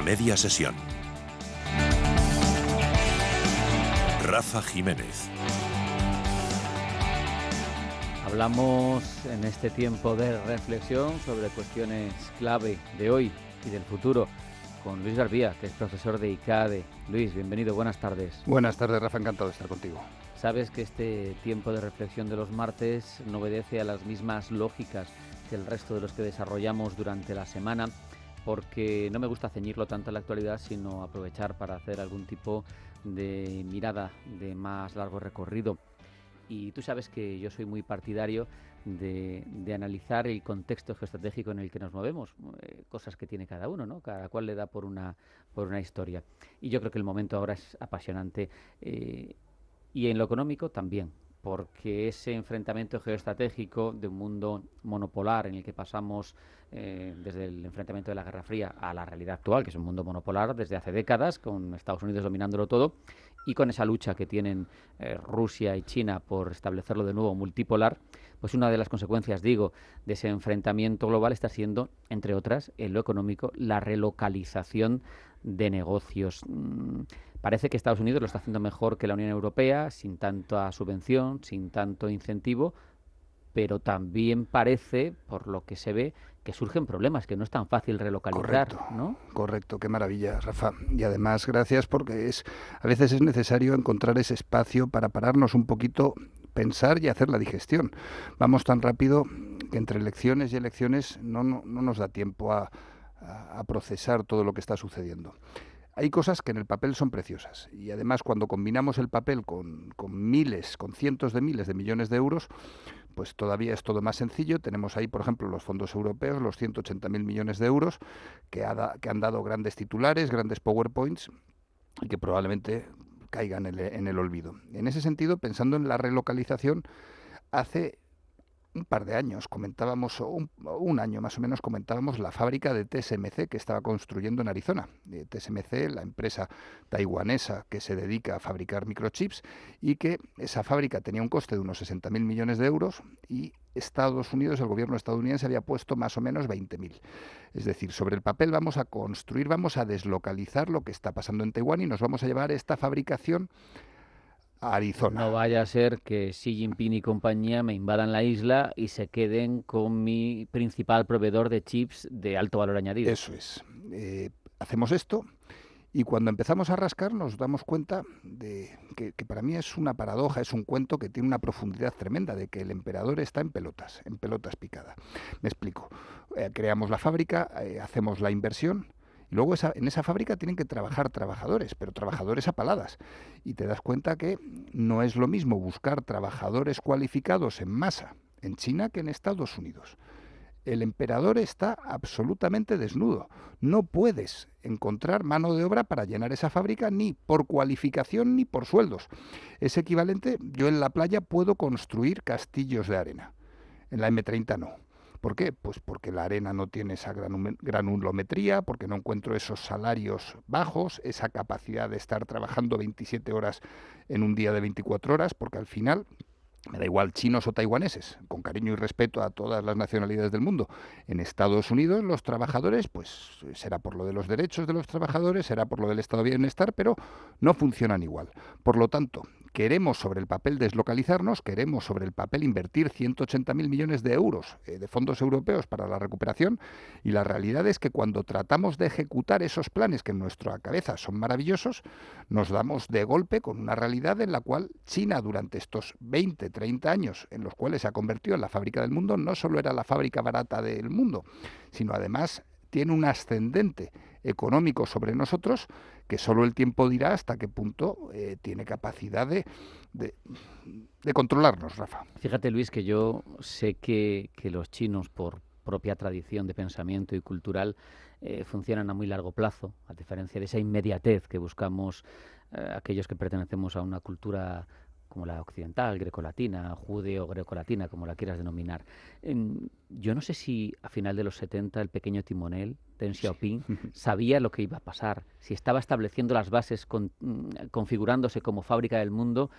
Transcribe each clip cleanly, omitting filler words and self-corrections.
media sesión. Rafa Jiménez. Hablamos en este tiempo de reflexión sobre cuestiones clave de hoy y del futuro con Luis Garbía, que es profesor de ICADE. Luis, bienvenido, buenas tardes. Buenas tardes, Rafa, encantado de estar contigo. Sabes que este tiempo de reflexión de los martes no obedece a las mismas lógicas que el resto de los que desarrollamos durante la semana, porque no me gusta ceñirlo tanto a la actualidad, sino aprovechar para hacer algún tipo de mirada de más largo recorrido. Y tú sabes que yo soy muy partidario de analizar el contexto geoestratégico en el que nos movemos, cosas que tiene cada uno, ¿no? Cada cual le da por una historia. Y yo creo que el momento ahora es apasionante, y en lo económico también, porque ese enfrentamiento geoestratégico de un mundo monopolar en el que pasamos desde el enfrentamiento de la Guerra Fría a la realidad actual, que es un mundo monopolar desde hace décadas, con Estados Unidos dominándolo todo, y con esa lucha que tienen Rusia y China por establecerlo de nuevo multipolar, pues una de las consecuencias, digo, de ese enfrentamiento global está siendo, entre otras, en lo económico, la relocalización de negocios. Parece que Estados Unidos lo está haciendo mejor que la Unión Europea, sin tanta subvención, sin tanto incentivo, pero también parece, por lo que se ve, que surgen problemas, que no es tan fácil relocalizar, Correcto, ¿no? Correcto, qué maravilla, Rafa. Y además, gracias, porque a veces es necesario encontrar ese espacio para pararnos un poquito, pensar y hacer la digestión. Vamos tan rápido que entre elecciones y elecciones no nos da tiempo a procesar todo lo que está sucediendo. Hay cosas que en el papel son preciosas y además cuando combinamos el papel con cientos de miles de millones de euros, pues todavía es todo más sencillo. Tenemos ahí, por ejemplo, los fondos europeos, los 180.000 millones de euros que han dado grandes titulares, grandes PowerPoints y que probablemente caigan en el olvido. En ese sentido, pensando en la relocalización, hace un par de años comentábamos, un año más o menos, comentábamos la fábrica de TSMC que estaba construyendo en Arizona. TSMC, la empresa taiwanesa que se dedica a fabricar microchips, y que esa fábrica tenía un coste de unos 60.000 millones de euros y Estados Unidos, el gobierno estadounidense, había puesto más o menos 20.000. Es decir, sobre el papel vamos a construir, vamos a deslocalizar lo que está pasando en Taiwán y nos vamos a llevar esta fabricación a Arizona. No vaya a ser que Xi Jinping y compañía me invadan la isla y se queden con mi principal proveedor de chips de alto valor añadido. Eso es. Hacemos esto y cuando empezamos a rascar nos damos cuenta de que para mí es una paradoja, es un cuento que tiene una profundidad tremenda, de que el emperador está en pelotas picada. Me explico. Creamos la fábrica, hacemos la inversión. Y luego en esa fábrica tienen que trabajar trabajadores, pero trabajadores a paladas. Y te das cuenta que no es lo mismo buscar trabajadores cualificados en masa en China que en Estados Unidos. El emperador está absolutamente desnudo. No puedes encontrar mano de obra para llenar esa fábrica ni por cualificación ni por sueldos. Es equivalente, yo en la playa puedo construir castillos de arena. En la M30 no. ¿Por qué? Pues porque la arena no tiene esa granulometría, porque no encuentro esos salarios bajos, esa capacidad de estar trabajando 27 horas en un día de 24 horas, porque al final, me da igual chinos o taiwaneses, con cariño y respeto a todas las nacionalidades del mundo. En Estados Unidos los trabajadores, pues será por lo de los derechos de los trabajadores, será por lo del estado de bienestar, pero no funcionan igual. Por lo tanto, queremos sobre el papel deslocalizarnos, queremos sobre el papel invertir 180.000 millones de euros de fondos europeos para la recuperación, y la realidad es que cuando tratamos de ejecutar esos planes que en nuestra cabeza son maravillosos, nos damos de golpe con una realidad en la cual China durante estos 20, 30 años en los cuales se ha convertido en la fábrica del mundo, no solo era la fábrica barata del mundo, sino además tiene un ascendente económico sobre nosotros que solo el tiempo dirá hasta qué punto tiene capacidad de controlarnos, Rafa. Fíjate, Luis, que yo sé que los chinos, por propia tradición de pensamiento y cultural, funcionan a muy largo plazo, a diferencia de esa inmediatez que buscamos aquellos que pertenecemos a una cultura como la occidental, grecolatina, judeo-grecolatina, como la quieras denominar. Yo no sé si a final de los 70 el pequeño timonel, Deng Xiaoping, sabía lo que iba a pasar, si estaba estableciendo las bases, configurándose como fábrica del mundo,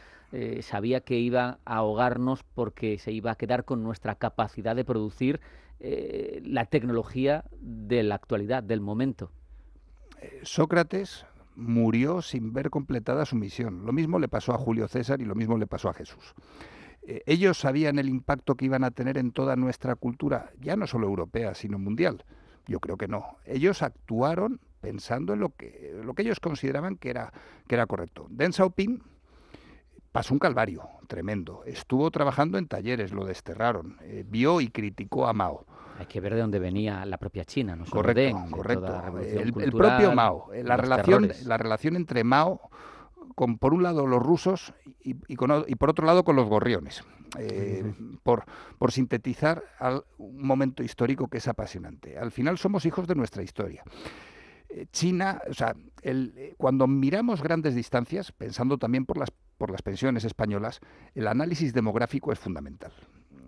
sabía que iba a ahogarnos porque se iba a quedar con nuestra capacidad de producir la tecnología de la actualidad, del momento. Sócrates murió sin ver completada su misión. Lo mismo le pasó a Julio César y lo mismo le pasó a Jesús. Ellos sabían el impacto que iban a tener en toda nuestra cultura, ya no solo europea, sino mundial. Yo creo que no. Ellos actuaron pensando en lo que ellos consideraban que era correcto. Deng Xiaoping pasó un calvario tremendo. Estuvo trabajando en talleres, lo desterraron, vio y criticó a Mao. Hay que ver de dónde venía la propia China, no solo Correcto, Deng, correcto. de toda la revolución El cultural, propio Mao, la terrores. relación entre Mao con, por un lado, los rusos y por otro lado, con los gorriones. Por sintetizar un momento histórico que es apasionante. Al final somos hijos de nuestra historia. China, o sea, cuando miramos grandes distancias, pensando también por las pensiones españolas, el análisis demográfico es fundamental.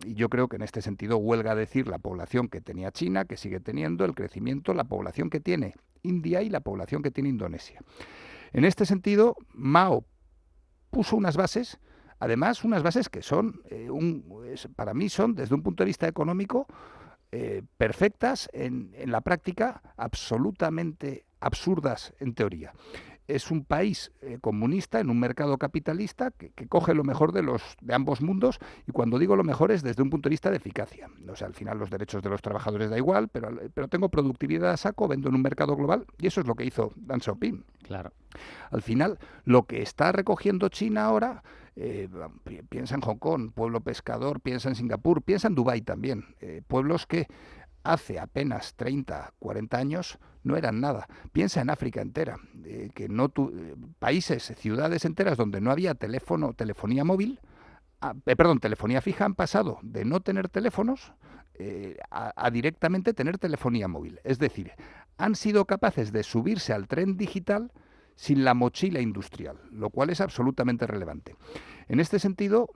Y yo creo que en este sentido huelga decir la población que tenía China, que sigue teniendo, el crecimiento, la población que tiene India y la población que tiene Indonesia. En este sentido, Mao puso unas bases, además unas bases que son, para mí son, desde un punto de vista económico, perfectas, en la práctica absolutamente absurdas en teoría. Es un país comunista en un mercado capitalista que coge lo mejor de ambos mundos, y cuando digo lo mejor es desde un punto de vista de eficacia. O sea, al final los derechos de los trabajadores da igual, pero tengo productividad a saco, vendo en un mercado global, y eso es lo que hizo Deng Xiaoping. Claro. Al final, lo que está recogiendo China ahora, piensa en Hong Kong, pueblo pescador, piensa en Singapur, piensa en Dubái también, pueblos que hace apenas 30, 40 años no eran nada. Piensa en África entera, países, ciudades enteras donde no había telefonía móvil, telefonía fija, han pasado de no tener teléfonos a directamente tener telefonía móvil. Es decir, han sido capaces de subirse al tren digital sin la mochila industrial, lo cual es absolutamente relevante. En este sentido,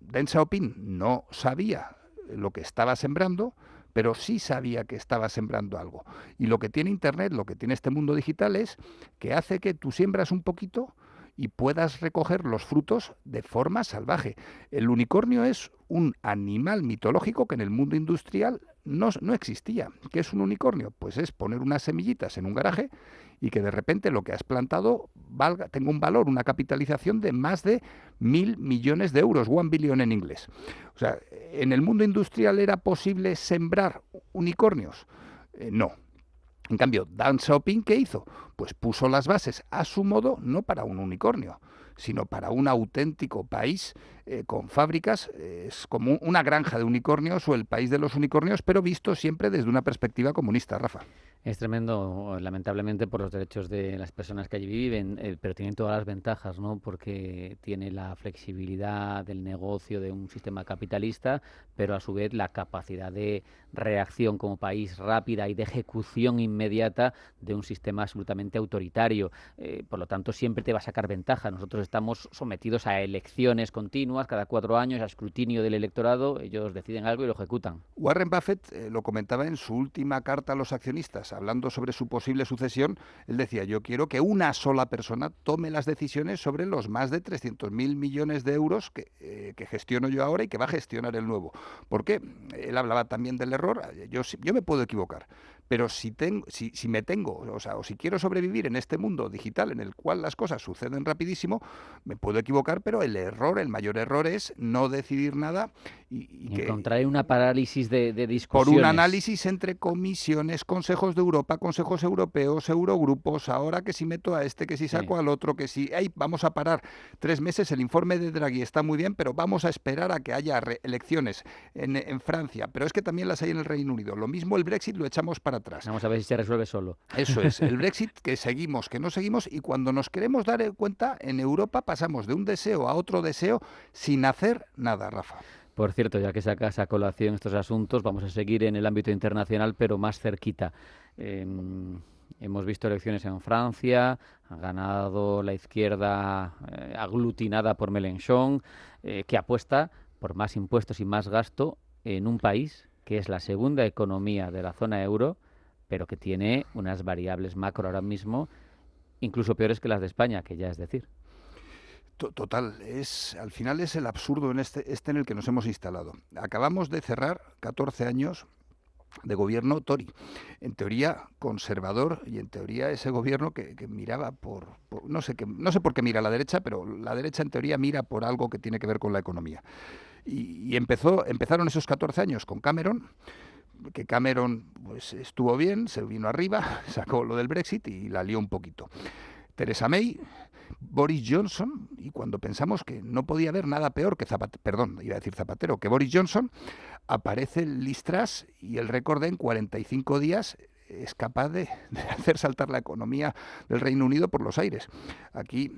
Deng Xiaoping no sabía lo que estaba sembrando, pero sí sabía que estaba sembrando algo. Y lo que tiene Internet, lo que tiene este mundo digital es que hace que tú siembras un poquito y puedas recoger los frutos de forma salvaje. El unicornio es un animal mitológico que en el mundo industrial no existía. ¿Qué es un unicornio? Pues es poner unas semillitas en un garaje y que de repente lo que has plantado tenga un valor, una capitalización de más de 1.000 millones de euros, 1 billion en inglés. O sea, ¿en el mundo industrial era posible sembrar unicornios? No. En cambio, Deng Xiaoping, ¿qué hizo? Pues puso las bases a su modo, no para un unicornio, sino para un auténtico país con fábricas. Es como una granja de unicornios o el país de los unicornios, pero visto siempre desde una perspectiva comunista, Rafa. Es tremendo, lamentablemente, por los derechos de las personas que allí viven, pero tienen todas las ventajas, ¿no? Porque tiene la flexibilidad del negocio de un sistema capitalista, pero a su vez la capacidad de reacción como país rápida y de ejecución inmediata de un sistema absolutamente autoritario. Por lo tanto, siempre te va a sacar ventaja. Nosotros estamos sometidos a elecciones continuas, cada 4 años, a escrutinio del electorado. Ellos deciden algo y lo ejecutan. Warren Buffett lo comentaba en su última carta a los accionistas, hablando sobre su posible sucesión. Él decía: yo quiero que una sola persona tome las decisiones sobre los más de 300.000 millones de euros que gestiono yo ahora y que va a gestionar el nuevo. ¿Por qué? Él hablaba también del error. Yo me puedo equivocar, pero si quiero sobrevivir en este mundo digital en el cual las cosas suceden rapidísimo, me puedo equivocar, pero el mayor error es no decidir nada y encontrar una parálisis de discusiones. Por un análisis entre comisiones, consejos de Europa, consejos europeos, eurogrupos, ahora que si meto a este, que si saco al otro, que si vamos a parar 3 meses, el informe de Draghi está muy bien, pero vamos a esperar a que haya elecciones en Francia, pero es que también las hay en el Reino Unido. Lo mismo el Brexit lo echamos para atrás. Vamos a ver si se resuelve solo. Eso es, el Brexit que seguimos, que no seguimos, y cuando nos queremos dar cuenta, en Europa pasamos de un deseo a otro deseo sin hacer nada, Rafa. Por cierto, ya que sacas a colación estos asuntos, vamos a seguir en el ámbito internacional, pero más cerquita. Hemos visto elecciones en Francia, ha ganado la izquierda aglutinada por Mélenchon, que apuesta por más impuestos y más gasto en un país que es la segunda economía de la zona euro, pero que tiene unas variables macro ahora mismo incluso peores que las de España, que ya es decir. Total, al final es el absurdo en este en el que nos hemos instalado. Acabamos de cerrar 14 años de gobierno Tory, en teoría conservador, y en teoría ese gobierno que miraba no sé por qué mira a la derecha, pero la derecha en teoría mira por algo que tiene que ver con la economía. Y empezaron esos 14 años con Cameron, que Cameron pues estuvo bien, se vino arriba, sacó lo del Brexit y la lió un poquito. Theresa May, Boris Johnson, y cuando pensamos que no podía haber nada peor que Zapatero, que Boris Johnson, aparece Liz Truss y el récord en 45 días es capaz de hacer saltar la economía del Reino Unido por los aires. Aquí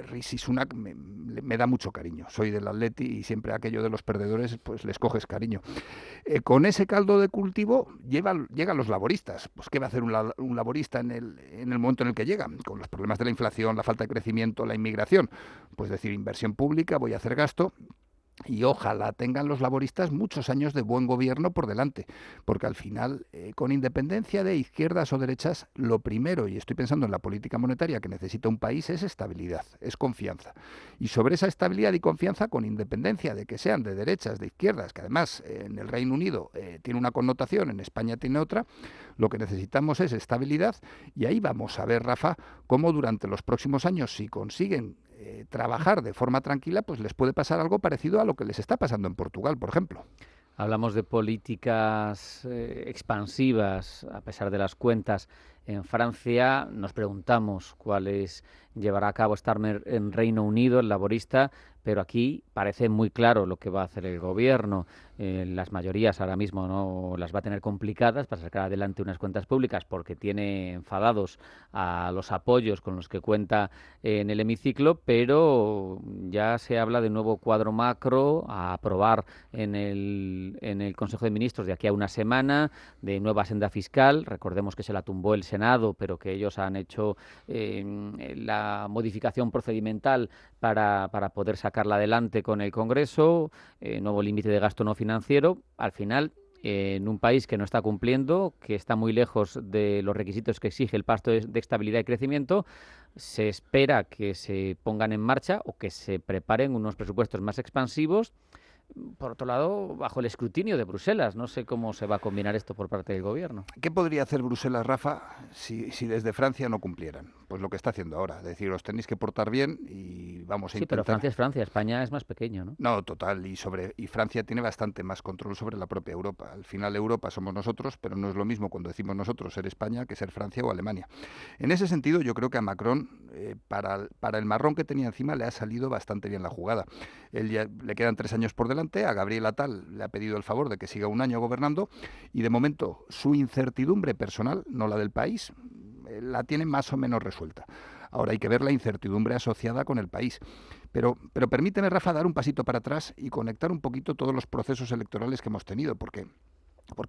Rishi Sunak me da mucho cariño. Soy del Atleti y siempre aquello de los perdedores pues les coges cariño. Con ese caldo de cultivo llegan los laboristas. Pues ¿qué va a hacer un laborista en el momento en el que llega? Con los problemas de la inflación, la falta de crecimiento, la inmigración. Pues decir, inversión pública, voy a hacer gasto. Y ojalá tengan los laboristas muchos años de buen gobierno por delante, porque al final, con independencia de izquierdas o derechas, lo primero, y estoy pensando en la política monetaria que necesita un país, es estabilidad, es confianza. Y sobre esa estabilidad y confianza, con independencia de que sean de derechas, de izquierdas, que además en el Reino Unido tiene una connotación, en España tiene otra, lo que necesitamos es estabilidad, y ahí vamos a ver, Rafa, cómo durante los próximos años, si consiguen trabajar de forma tranquila, pues les puede pasar algo parecido a lo que les está pasando en Portugal, por ejemplo. Hablamos de políticas expansivas, a pesar de las cuentas. En Francia nos preguntamos cuáles llevará a cabo Starmer en Reino Unido, el laborista, pero aquí parece muy claro lo que va a hacer el gobierno. Las mayorías ahora mismo no las va a tener complicadas para sacar adelante unas cuentas públicas porque tiene enfadados a los apoyos con los que cuenta en el hemiciclo, pero ya se habla de nuevo cuadro macro a aprobar en el Consejo de Ministros de aquí a una semana, de nueva senda fiscal. Recordemos que se la tumbó el Senado, pero que ellos han hecho la modificación procedimental para poder sacarla adelante con el Congreso, nuevo límite de gasto no financiero. Al final, en un país que no está cumpliendo, que está muy lejos de los requisitos que exige el Pacto de Estabilidad y Crecimiento, se espera que se pongan en marcha o que se preparen unos presupuestos más expansivos. Por otro lado, bajo el escrutinio de Bruselas. No sé cómo se va a combinar esto por parte del gobierno. ¿Qué podría hacer Bruselas, Rafa, si desde Francia no cumplieran? Pues lo que está haciendo ahora, es decir, os tenéis que portar bien y vamos a intentar... Sí, pero Francia es Francia, España es más pequeño, ¿no? No, total, y Francia tiene bastante más control sobre la propia Europa. Al final Europa somos nosotros, pero no es lo mismo cuando decimos nosotros ser España que ser Francia o Alemania. En ese sentido, yo creo que a Macron, para el marrón que tenía encima, le ha salido bastante bien la jugada. Él ya le quedan 3 años por delante, a Gabriel Attal le ha pedido el favor de que siga un año gobernando y de momento su incertidumbre personal, no la del país, la tiene más o menos resuelta. Ahora hay que ver la incertidumbre asociada con el país. Pero permíteme, Rafa, dar un pasito para atrás y conectar un poquito todos los procesos electorales que hemos tenido, porque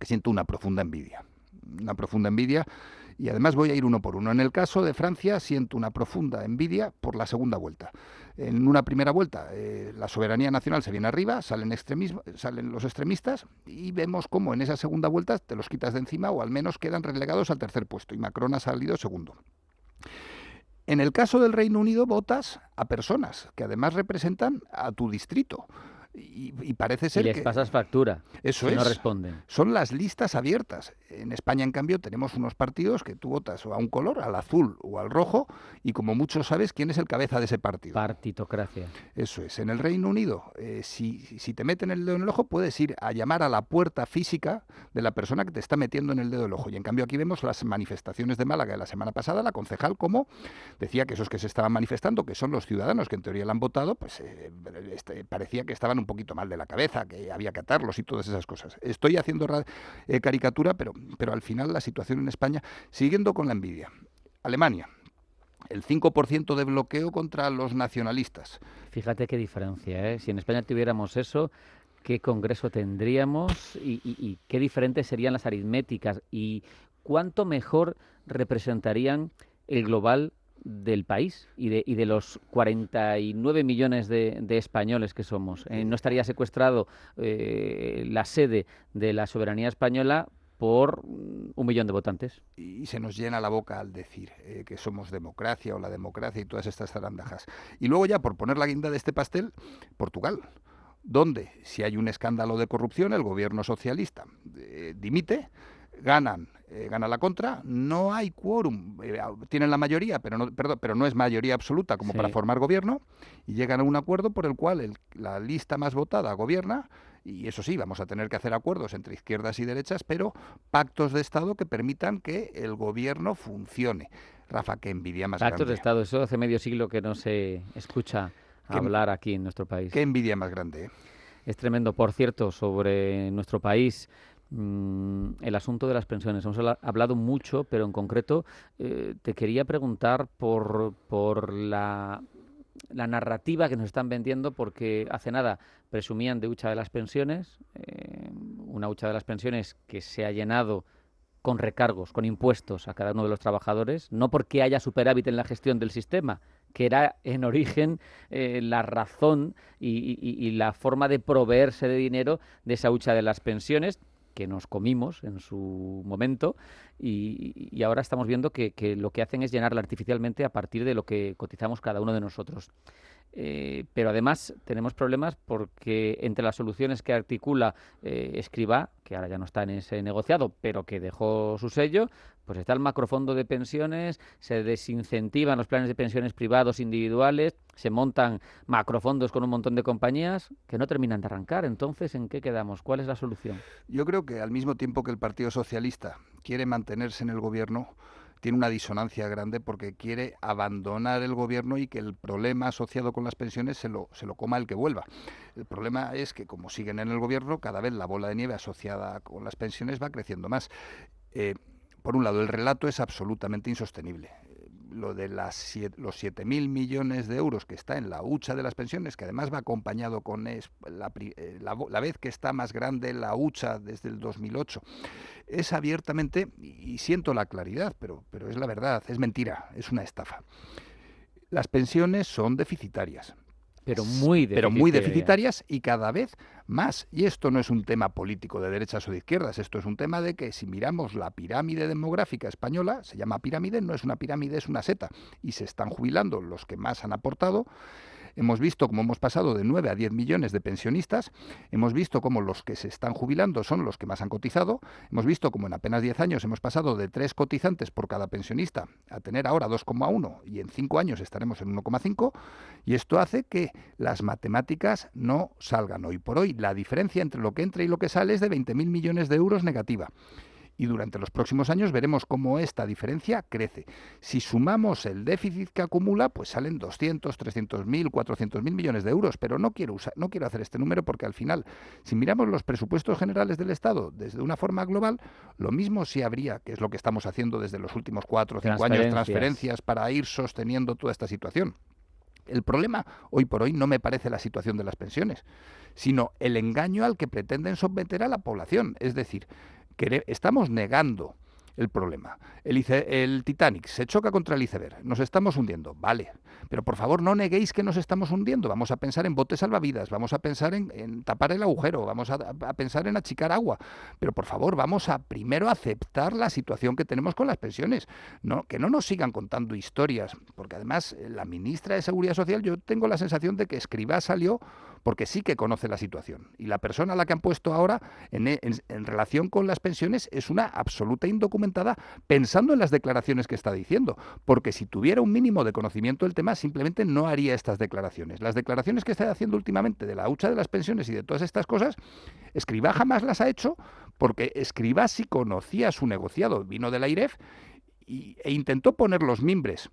siento una profunda envidia. Y además voy a ir uno por uno. En el caso de Francia siento una profunda envidia por la segunda vuelta. En una primera vuelta la soberanía nacional se viene arriba, salen los extremistas y vemos cómo en esa segunda vuelta te los quitas de encima o al menos quedan relegados al tercer puesto y Macron ha salido segundo. En el caso del Reino Unido votas a personas que además representan a tu distrito. Y parece ser que... Y les pasas factura. Eso si es. no responden. Son las listas abiertas. En España, en cambio, tenemos unos partidos que tú votas o a un color, al azul o al rojo, y como muchos sabes, ¿quién es el cabeza de ese partido? Partitocracia. Eso es. En el Reino Unido, si te meten el dedo en el ojo, puedes ir a llamar a la puerta física de la persona que te está metiendo en el dedo del ojo. Y en cambio aquí vemos las manifestaciones de Málaga de la semana pasada, la concejal como decía que esos que se estaban manifestando, que son los ciudadanos que en teoría la han votado, pues parecía que estaban un poquito mal de la cabeza, que había que atarlos y todas esas cosas. Estoy haciendo caricatura, pero al final la situación en España, siguiendo con la envidia. Alemania, el 5% de bloqueo contra los nacionalistas. Fíjate qué diferencia, ¿eh? Si en España tuviéramos eso, ¿qué congreso tendríamos y qué diferentes serían las aritméticas? ¿Y cuánto mejor representarían el global del país y de los 49 millones de españoles que somos? No estaría secuestrado la sede de la soberanía española por 1 millón de votantes. Y se nos llena la boca al decir que somos democracia o la democracia y todas estas zarandajas. Y luego ya, por poner la guinda de este pastel, Portugal. donde si hay un escándalo de corrupción, el gobierno socialista dimite, gana la contra, no hay quórum, tienen la mayoría, pero no es mayoría absoluta como para formar gobierno, y llegan a un acuerdo por el cual la lista más votada gobierna, y eso sí, vamos a tener que hacer acuerdos entre izquierdas y derechas, pero pactos de Estado que permitan que el gobierno funcione. Rafa, qué envidia más grande. Pactos de Estado, eso hace medio siglo que no se escucha hablar aquí en nuestro país. Qué envidia más grande, ¿eh? Es tremendo. Por cierto, sobre nuestro país, el asunto de las pensiones. Hemos hablado mucho, pero en concreto te quería preguntar por la narrativa que nos están vendiendo, porque hace nada presumían de hucha de las pensiones, una hucha de las pensiones que se ha llenado con recargos, con impuestos a cada uno de los trabajadores, no porque haya superávit en la gestión del sistema, que era en origen la razón y la forma de proveerse de dinero de esa hucha de las pensiones, que nos comimos en su momento, y ahora estamos viendo que lo que hacen es llenarla artificialmente a partir de lo que cotizamos cada uno de nosotros. Pero además tenemos problemas porque entre las soluciones que articula Escrivá, que ahora ya no está en ese negociado, pero que dejó su sello, pues está el macrofondo de pensiones, se desincentivan los planes de pensiones privados individuales, se montan macrofondos con un montón de compañías que no terminan de arrancar. Entonces, ¿en qué quedamos? ¿Cuál es la solución? Yo creo que al mismo tiempo que el Partido Socialista quiere mantenerse en el gobierno, tiene una disonancia grande porque quiere abandonar el gobierno y que el problema asociado con las pensiones se lo coma el que vuelva. El problema es que, como siguen en el gobierno, cada vez la bola de nieve asociada con las pensiones va creciendo más. Por un lado, el relato es absolutamente insostenible. Lo de los 7.000 millones de euros que está en la hucha de las pensiones, que además va acompañado con la vez que está más grande la hucha desde el 2008, es abiertamente, y siento la claridad, pero es la verdad, es mentira, es una estafa. Las pensiones son deficitarias. Pero muy deficitarias y cada vez más. Y esto no es un tema político de derechas o de izquierdas, esto es un tema de que si miramos la pirámide demográfica española, se llama pirámide, no es una pirámide, es una seta, y se están jubilando los que más han aportado. Hemos visto cómo hemos pasado de 9 a 10 millones de pensionistas, hemos visto cómo los que se están jubilando son los que más han cotizado, hemos visto cómo en apenas 10 años hemos pasado de 3 cotizantes por cada pensionista a tener ahora 2,1 y en 5 años estaremos en 1,5, y esto hace que las matemáticas no salgan. Hoy por hoy la diferencia entre lo que entra y lo que sale es de 20.000 millones de euros negativa. Y durante los próximos años veremos cómo esta diferencia crece. Si sumamos el déficit que acumula, pues salen 200, 300.000, 400.000 millones de euros. Pero no quiero hacer este número porque al final, si miramos los presupuestos generales del Estado desde una forma global, lo mismo sí habría, que es lo que estamos haciendo desde los últimos 4 o 5 años, transferencias para ir sosteniendo toda esta situación. El problema, hoy por hoy, no me parece la situación de las pensiones, sino el engaño al que pretenden someter a la población. Es decir, estamos negando el problema. El Titanic se choca contra el iceberg, nos estamos hundiendo, vale, pero por favor no neguéis que nos estamos hundiendo, vamos a pensar en botes salvavidas, vamos a pensar en tapar el agujero, vamos a pensar en achicar agua, pero por favor vamos a primero aceptar la situación que tenemos con las pensiones, que no nos sigan contando historias, porque además la ministra de Seguridad Social, yo tengo la sensación de que Escrivá salió porque sí que conoce la situación, y la persona a la que han puesto ahora en relación con las pensiones es una absoluta indocumentada, pensando en las declaraciones que está diciendo, porque si tuviera un mínimo de conocimiento del tema simplemente no haría estas declaraciones. Las declaraciones que está haciendo últimamente de la hucha de las pensiones y de todas estas cosas, Escrivá jamás las ha hecho, porque Escrivá sí conocía su negociado, vino de la AIREF e intentó poner los mimbres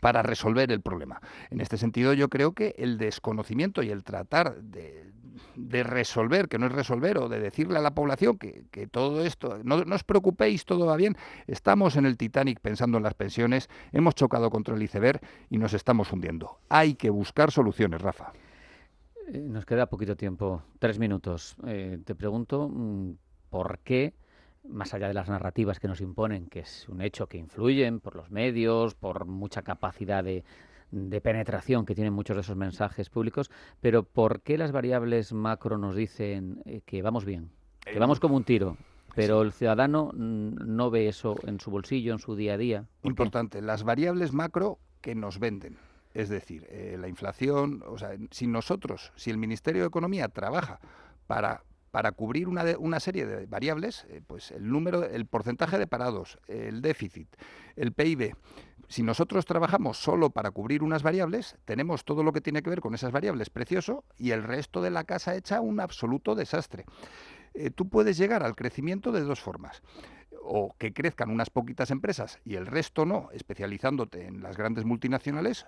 para resolver el problema. En este sentido, yo creo que el desconocimiento y el tratar de resolver, que no es resolver, o de decirle a la población que todo esto, no os preocupéis, todo va bien, estamos en el Titanic pensando en las pensiones, hemos chocado contra el iceberg y nos estamos hundiendo. Hay que buscar soluciones, Rafa. Nos queda poquito tiempo, 3 minutos. Te pregunto, ¿por qué, más allá de las narrativas que nos imponen, que es un hecho que influyen por los medios, por mucha capacidad de penetración que tienen muchos de esos mensajes públicos, pero ¿por qué las variables macro nos dicen que vamos bien, que vamos como un tiro, pero el ciudadano no ve eso en su bolsillo, en su día a día? Importante, las variables macro que nos venden. Es decir, la inflación, o sea, si el Ministerio de Economía trabaja para cubrir una serie de variables, pues el porcentaje de parados, el déficit, el PIB. Si nosotros trabajamos solo para cubrir unas variables, tenemos todo lo que tiene que ver con esas variables precioso y el resto de la casa hecha un absoluto desastre. Tú puedes llegar al crecimiento de dos formas. O que crezcan unas poquitas empresas y el resto no, especializándote en las grandes multinacionales,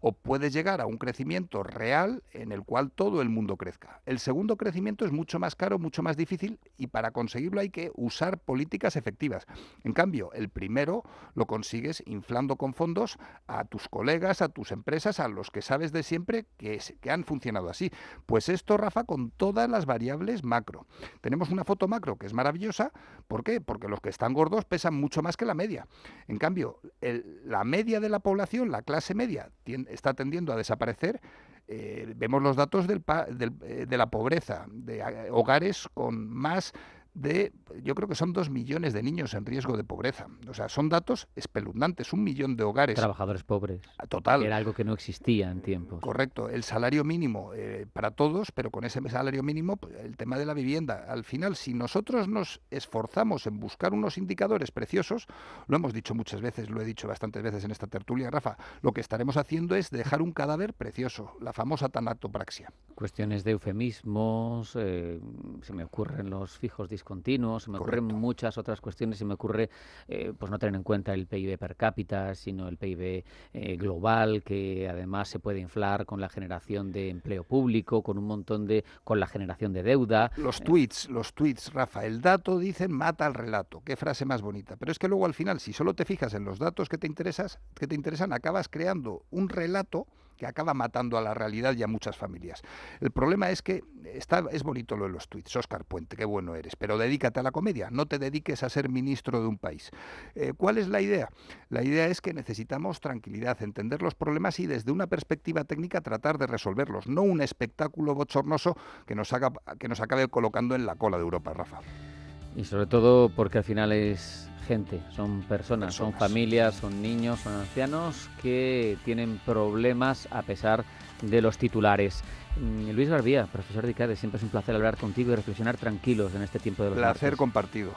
o puedes llegar a un crecimiento real en el cual todo el mundo crezca. El segundo crecimiento es mucho más caro, mucho más difícil y para conseguirlo hay que usar políticas efectivas. En cambio, el primero lo consigues inflando con fondos a tus colegas, a tus empresas, a los que sabes de siempre que han funcionado así. Pues esto, Rafa, con todas las variables macro. Tenemos una foto macro que es maravillosa. ¿Por qué? Porque los que están gordos pesan mucho más que la media. En cambio, la media de la población, la clase media, está tendiendo a desaparecer. Vemos los datos de la pobreza, de hogares con más de, yo creo que son 2 millones de niños en riesgo de pobreza. O sea, son datos espeluznantes, 1 millón de hogares. Trabajadores pobres. Total. Que era algo que no existía en tiempos. Correcto. El salario mínimo para todos, pero con ese salario mínimo, pues, el tema de la vivienda. Al final, si nosotros nos esforzamos en buscar unos indicadores preciosos, lo hemos dicho muchas veces, lo he dicho bastantes veces en esta tertulia, Rafa, lo que estaremos haciendo es dejar un cadáver precioso, la famosa tanatopraxia. Cuestiones de eufemismos, se me ocurren los fijos discontinuos, se me ocurren muchas otras cuestiones, se me ocurre pues no tener en cuenta el PIB per cápita, sino el PIB global, que además se puede inflar con la generación de empleo público, con la generación de deuda. Los tweets, Rafa, el dato, dicen, mata al relato. Qué frase más bonita. Pero es que luego al final, si solo te fijas en los datos que te interesan, acabas creando un relato que acaba matando a la realidad y a muchas familias. El problema es que es bonito lo de los tuits. Óscar Puente, qué bueno eres, pero dedícate a la comedia, no te dediques a ser ministro de un país. ¿Cuál es la idea? La idea es que necesitamos tranquilidad, entender los problemas y desde una perspectiva técnica tratar de resolverlos, no un espectáculo bochornoso que nos acabe colocando en la cola de Europa, Rafa. Y sobre todo porque al final es gente, son personas, son familias, son niños, son ancianos que tienen problemas a pesar de los titulares. Luis Garbía, profesor de ICADE, siempre es un placer hablar contigo y reflexionar tranquilos en este tiempo de los martes. Placer compartido.